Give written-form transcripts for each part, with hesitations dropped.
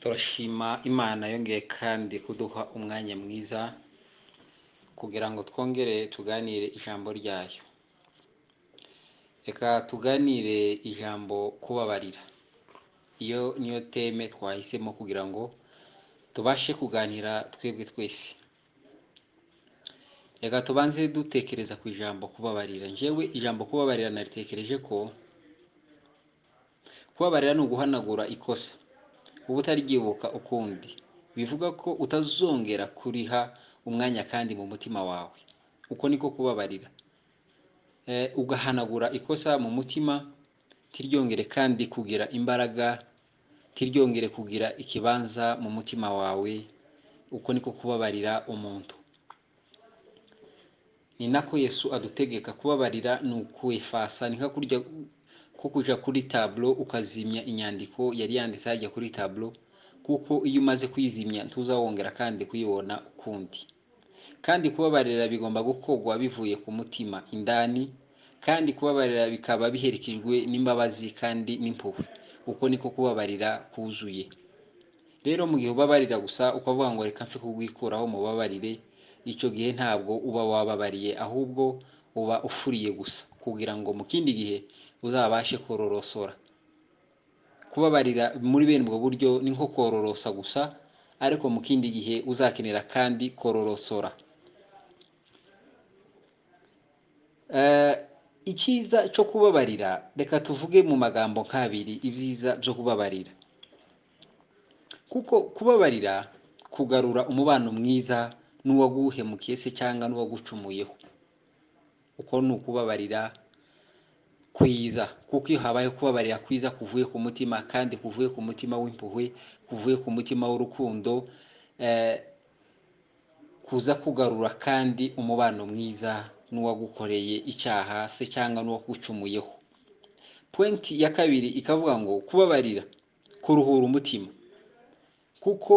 Turashima Imana yongeye kandi kuduha umwanya mwiza kugira ngo twongere tuganire ijambo ryayo. Reka tuganire ijambo kubabarira. Iyo niyo teme twahisemo kugira ngo tubashe kuganira twebwe twese. Reka tubanze dutekereza ku ijambo kubabarira. Njyewe ijambo kubabarira naritekereje ko kubabarira ni uguhanagura ikosa uba utaryibuka ukundi. Bivuga ko utazongera kuriha umwanya kandi mu mutima wawe. Uko niko kubabarira. Ugahanagura ikosa mu mutima, ntiryongere kandi kugira imbaraga, ntiryongere kugira ikibanza mu mutima wawe. Uko niko kubabarira umuntu. Ni nako Yesu adutegeka. Kubabarira ni ukwifasa, ni nka kurya ko kuja kuri tablo ukazimya inyandiko yari yanditse hajya kuri tablo, kuko iyo umaze kuyizimya ntuzawongera kandi kuyibona ukundi. Kandi kubabarira bigomba gukorwa bivuye ku mutima indani, kandi kubabarira bikaba biherekejwe n'imbabazi kandi n'impuhwe. Uko niko kubabarira kuzuye. Rero mu gihe ubabarira gusa ukavuga ngo reka mfe kugwikuraho mubabarire, icyo gihe ntabwo uba wababariye, ahubwo uba ufuriye gusa, kugira ngo mu kindi gihe uzabashe kororosora. Kubabarira muri bene ubwo buryo ni nko kororosa gusa, ariko mu kindi gihe uzakenera kandi kororosora. Icyiza cyo kubabarira, reka tuvuge mu magambo nk'abiri ibyiza byo kubabarira. Kuko kubabarira kugarura umubano mwiza n'uwaguhemukiye se cyangwa n'uwagucumuyeho. Uko ni ukubabarira kwiza, kuko iyo habaye kubabarira kwiza kuvuye ku mutima, kandi kuvuye ku mutima w'impuhwe, kuvuye ku mutima w'urukundo, kuza kugarura kandi umubano mwiza n'uwagukoreye icyaha se cyangwa n'uwagucumuyeho. Pointi ya kabiri ikavuga ngo kubabarira kuruhura umutima. Kuko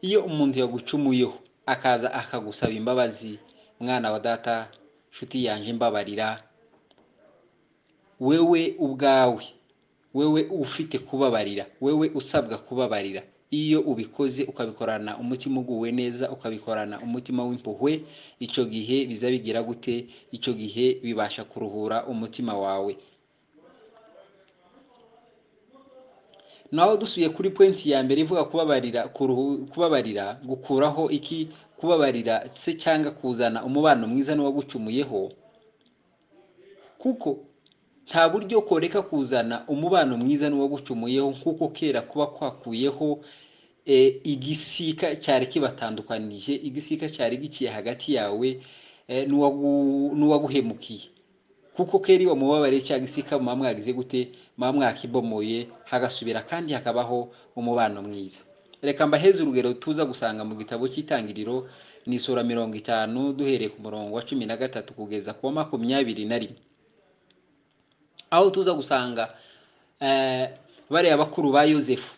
iyo umuntu yagucumuyeho akaza akagusaba imbabazi, mwana wa data, nshuti yanjye mbabarira, wewe ubwawe, wewe ufite kubabarira, wewe usabwa kubabarira. Iyo ubikoze ukabikorana umutima uguwe neza, ukabikorana umutima w'impuhwe, icyo gihe biza bigira gute? Icyo gihe bibasha kuruhura umutima wawe. Naho dusuye kuri pointi ya mbere ivuga kubabarira gukuraho iki? Kubabarira se cyangwa kuzana umubano mwiza n'uwagucumuyeho. Kuko nta buryo koreka kuzana umubano mwiza n'uwagucumuyeho kuko kera kuba kwakuyeho igisika cyari kibatandukanije, igisika cyari giciye hagati yawe n'uwaguhemukiye. Kuko kera iyo mubabare cya gisika muba mwagize gute? Muba mwakibomoye, hagasubira kandi hakabaho umubano mwiza. Reka mbaheze urugero tuza gusanga mu gitabo cy'Itangiriro, ni sura 50 duhereye ku murongo wa 13 kugeza ku 21. Aho tuza gusanga bariya bakuru ba Yosefu.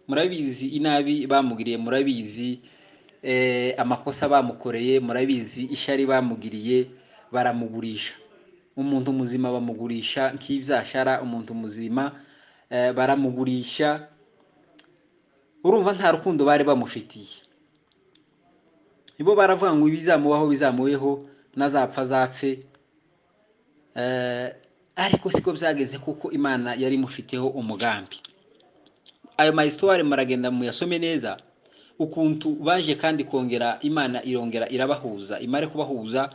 Murabizi inabi bamugiriye, murabizi amakosa bamukoreye, murabizi ishari bamugiriye, baramugurisha. Umuntu muzima bamugurisha nk'ibyashara, umuntu muzima baramugurisha. Urumva nta rukundo bari bamufitiye. Ibo baravuga ngo ibizamubaho bizamuweho, nazapfa zapfe. Ariko siko byageze, kuko Imana yari imufiteho umugambi. Ayo ma histoire maragenda muyasome neza, ukuntu baje kandi kongera Imana irongera irabahuza. Imare kubahuza,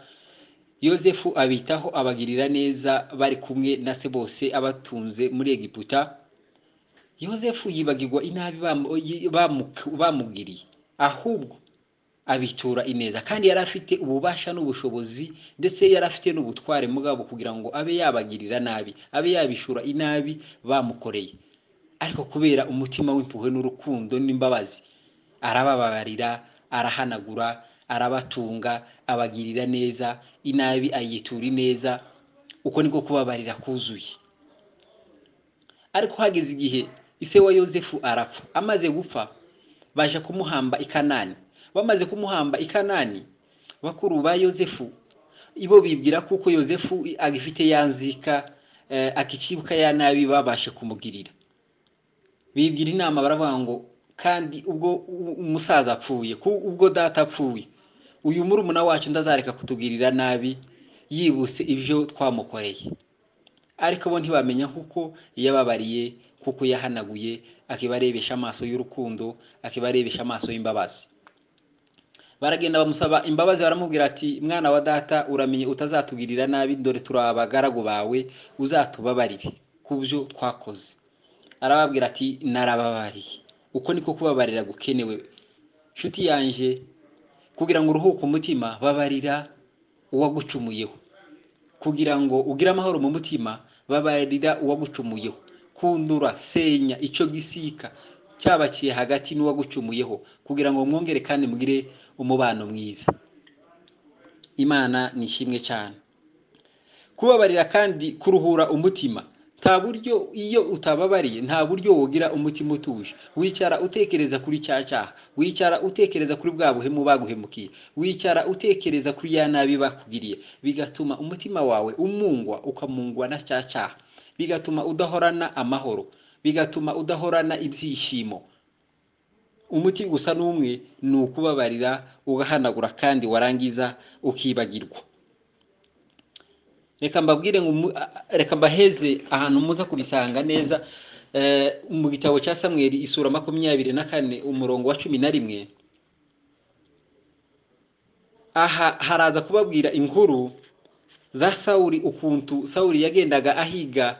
Yosefu abitaho, abagirira neza, bari kumwe na se bose abatunze muri Egiputa. Yosefu yibagirwa inabi bamugiriye, ahubwo abitura ineza. Kandi yari afite ububasha n'ubushobozi, ndetse yari afite n'ubutware mugabo kugira ngo abe yabagirira nabi, abe yabishura inabi bamukoreye. Ariko kubera umutima w'impuhwe n'urukundo n'imbabazi, arababarira, arahanagura, arabatunga, abagirira neza, inabi ayitura ineza. Uko niko kubabarira kuzuye. Ariko hageze igihe ise wa Yosefu arapfa. Amaze gupfa, baje kumuhamba i Kanani. Bamaze kumuhamba i Kanani, bakuru ba Yosefu ibo bibwira kuko Yosefu agifite yanzika, akikibuka ya nabi babashe kumugirira. bigira inama baravuga ngo kandi ubwo umusaza apfuye, ubwo data apfuye, uyu murumuna wacu ndazareka kutugirira nabi yibutse ibyo twamukoreye. Ariko bo ntibamenya kuko yababariye, kuko yahanaguye, akibarebesha amaso y'urukundo, akibarebesha amaso y'imbabazi. Baragenda bamusaba imbabazi, baramubwira ati mwana wa data, uramenye utazatugirira nabi, dore turi abagaragu bawe, uzatubabarire ku byo twakoze. Arababwira ati narababariye. Uko niko kubabarira gukenewe nshuti yanje, kugira ngo uruhuke umutima, babarira uwagucumuyeho. Kugira ngo ugire amahoro mu mutima, babarira uwagucumuyeho. Kundura, senya icyo gisika cyabakiye hagati n'uwagucumuyeho, kugira ngo mwongere kandi mugire umubano mwiza. Imana nishimwe cyane. Kubabarira kandi kuruhura umutima. Nta buryo, iyo utababariye nta buryo wogira umutima utuje. Wicara utekereza kuri cya cyaha, wicara utekereza kuri bwa buhemu baguhemukiye, wicara utekereza kuri ya nabi bakugiriye, bigatuma umutima wawe umungwa, ukamungwa na cya cyaha, bigatuma udahorana amahoro, bigatuma udahorana ibyishimo. Umuti gusa n'umwe ni ukubabarira, ugahanagura kandi warangiza ukibagirwa. Reka mbabwire ngo reka mbaheze ahantu muza kubisanga neza mu gitabo cya Samweli isura 24 umurongo wa 11. Aha haraza kubabwira inkuru za Sawuli, ukuntu Sawuli yagendaga ahiga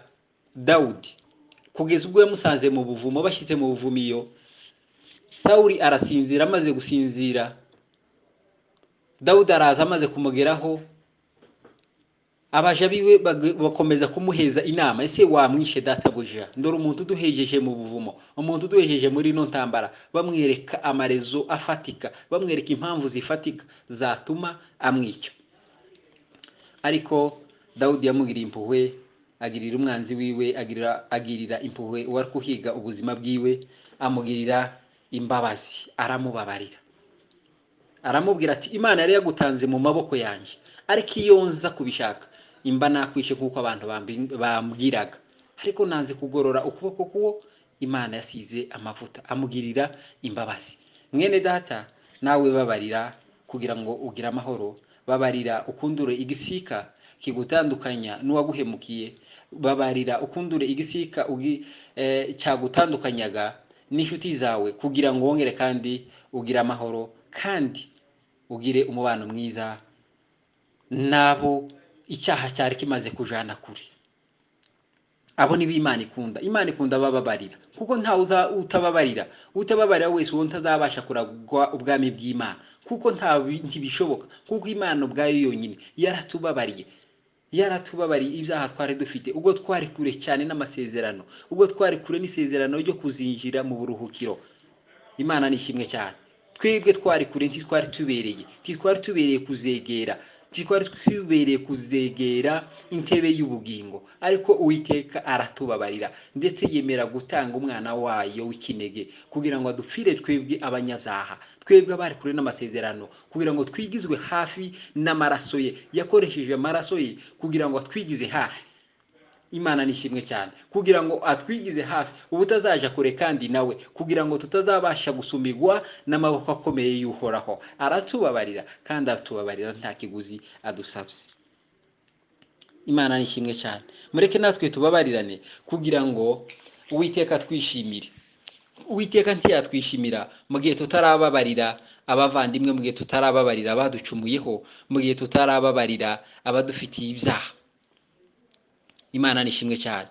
Dawudi kugeza ubwo yamusanze mu buvumo. Bashyize mu buvumiyo, Sawuli arasinzira. Amaze gusinzira, Dawudi araza. Amaze kumugeraho, abaja biwe bakomeza kumuheza inama. Ese wamwishe databuja? Ndora umuntu duhejeje mu buvumo, umuntu duhejeje muri no ntambara. Bamwereka amarezo afatika, bamwereka impamvu zifatika zatuma amwica. Ariko Dawudi yamugiriye impuhwe, agirira umwanzi wiwe, agirira impuhwe uwari kuhiga ubuzima bwiwe, amugirira imbabazi, aramubabarira. Aramubwira ati Imana yari yagutanze mu maboko yanjye, ariko iyo nza kubishaka imba nakwishe kuko abantu bambwiraga, ariko nanze kugorora ukuboko kuwo Imana yasize amavuta. Amugirira imbabazi. Mwene data, nawe babarira kugira ngo ugire amahoro. Babarira ukundure igisika kigutandukanya n'uwaguhemukiye. Babarira ukundure igisika cyagutandukanyaga n'inshuti zawe, kugira ngo wongere kandi ugire amahoro kandi ugire umubano mwiza nabo icyaha cyari kimaze kujana kure. Abo ni b'Imana ikunda. Imana ikunda bababarira, kuko nta utababarira wese uwo ntazabasha kuragwa ubwami bw'Imana, kuko ntibishoboka, kuko Imana ubwayo yonyine yaratubabariye ibyaha twari dufite, ubwo twari kure cyane n'amasezerano, ubwo twari kure n'isezerano ryo kuzinjira mu buruhukiro. Imana nishimwe cyane. Twebwe twari kure, ntitwari tubereye kuzegera, twari tubereye kuzegera intebe y'ubugingo. Ariko Uwiteka aratubabarira, ndetse yemera gutanga umwana wayo w'ikinege kugira ngo adupfire twebwe abanyabyaha, twebwe abari kure n'amasezerano, kugira ngo twigizwe hafi n'amaraso ye. Yakoresheje amaraso ye kugira ngo atwigize hafi. Imana nishimwe cyane, kugira ngo atwigize hafi ubutazaja kure kandi nawe, kugira ngo tutazabasha gusumigwa n'amaboko akomeye y'Uhoraho. Aratubabarira kandi atubabarira nta kiguzi adusabye. Imana nishimwe cyane. Mureke natwe tubabarirane kugira ngo Uwiteka twishimire. Uwiteka ntiyatwishimira mu gihe tutarababarira abavandimwe, mu gihe tutarababarira abaducumuyeho, mu gihe tutarababarira abadufitiye ibyaha. Imana nishimwe cyane.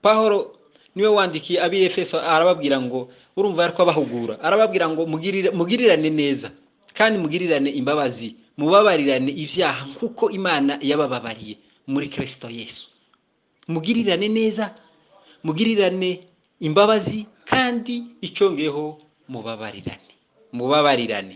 Pawulo niwe wandikiye ab'Efeso, arababwira ngo, urumva ariko abahugura, arababwira ngo mugirirane neza kandi mugirirane imbabazi, mubabarirane ibyaha kuko Imana yabababariye muri Kristo Yesu. Mugirirane neza, mugirirane imbabazi kandi icyongeho mubabarirane.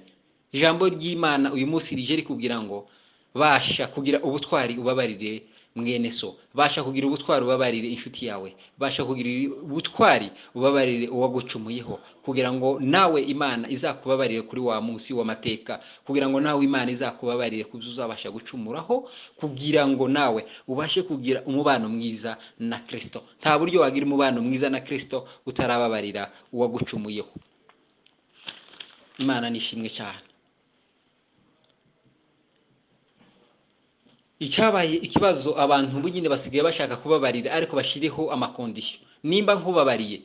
Ijambo ry'Imana uyu munsi rije rikubwira ngo basha kugira ubutwari ubabarire mwene so, basha kugira ubutwari ubabarire inshuti yawe, basha kugira ubutwari ubabarire uwagucumuyeho, kugira ngo nawe Imana izakubabarire kuri wa munsi w'amateka, kugira ngo nawe Imana izakubabarire kubyo uzabasha gucumuraho, kugira ngo nawe ubashe kugira umubano mwiza na Kristo. Nta buryo wagira umubano mwiza na Kristo utarababarira uwagucumuyeho. Imana nishimwe cyane. Icyabaye ikibazo, abantu bugine basigaye bashaka kubabarira ariko bashiriho amakondisyo. Nimba nkubabariye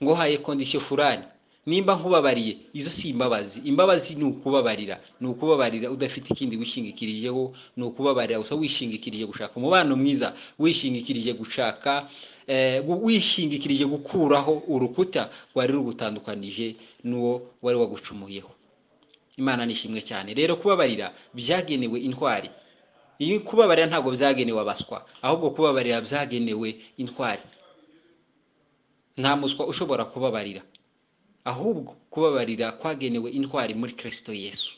ngo haye kondisyo fulani, nimba nkubabariye, izo si imbabazi. Imbabazi ni ukubabarira udafite ikindi wishingikirijeho, ni ukubabarira usa wishingikirije gushaka umubano mwiza, wishingikirije gushaka wishingikirije gukuraho urukuta rwari rugutandukanije n'uwo wari wagucumuyeho. Imana nishimwe cyane. Rero kubabarira byagenewe intwari. Iyi kubabarira ntabwo byagenewe abaswa, ahubwo kubabarira byagenewe intwari. Nta muswa ushobora kubabarira, ahubwo kubabarira kwagenewe intwari muri Kristo Yesu.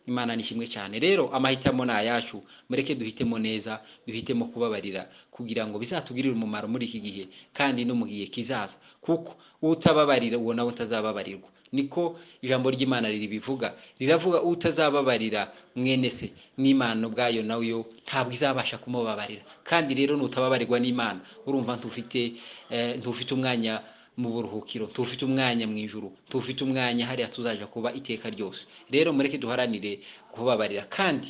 Imana nishimwe cyane. Rero amahitamo na yacu, mureke duhitemo neza, duhitemo kubabarira kugira ngo bizatugirire umumaro muri iki gihe kandi no mu gihe kizaza, kuko utababarira uwo nawe utazababarirwa. Niko ijambo ry'Imana riribivuga, riravuga utazababarira mwene se n'Imana ubwayo nayo ntabwo izabasha kumubabarira. Kandi rero nutababarirwa n'Imana, urumva ntufite umwanya mu buruhukiro, tufite umwanya mu ijuru, tufite umwanya hariya tuzaja kuba iteka ryose. Rero mureke duharanire kubabarira kandi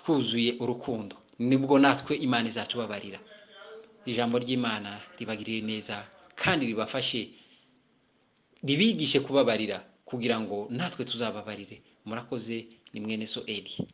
twuzuye urukundo, nibwo natwe Imana izatubabarira. Ijambo ry'Imana ribagirire neza kandi ribafashe, ribigishe kubabarira kugira ngo natwe tuzababarire. Murakoze. Ni mwene so Eli.